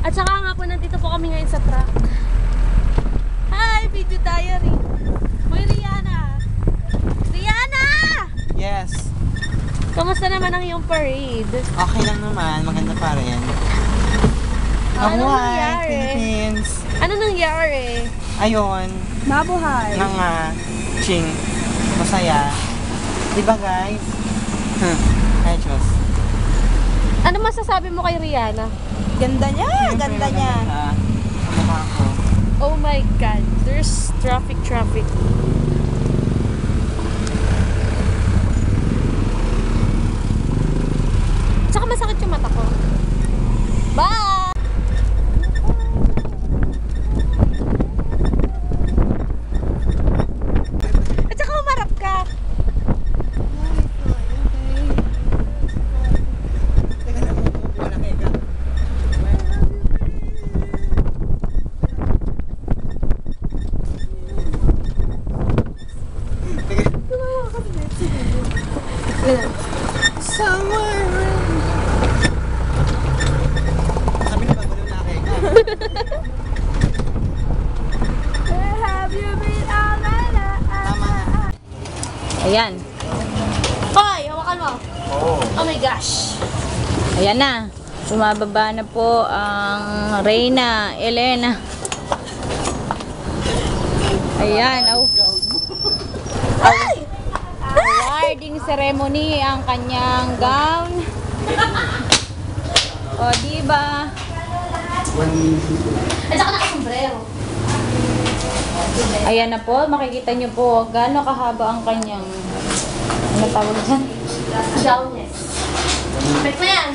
At saka nga po, nandito po kami ngayon sa truck. Hi, Video Diary. Uy, Rihanna! Rihanna! Yes. Kamusta naman ang iyong parade? Okay lang naman. Maganda pa rin. Anong Mabuhay, nangyari? Philippines. Ano nangyari? Ayun. Mabuhay. Nga. Ching. Masaya. Diba guys? Ay, Diyos. Ano masasabi mo kay Rihanna? Ganda niya, ganda niya. Mukha ko. Oh my God, there's traffic. Tsaka masakit yung mata ko. Bye! At saka umarap ka. Somewhere. Sabi na bago na akin. Have you been all night? Tama. Ayan. Hoy, hawakan mo. Oo. Oh my gosh. Ayan na. Sumababa na po ang Reyna Elena. Ayan. Awarding ceremony ang kanyang gown. O, diba? At saka nakasombrero. Ayan na po. Makikita nyo po gaano kahaba ang kanyang ano tawag dyan? Gowness. Pwede mo yan.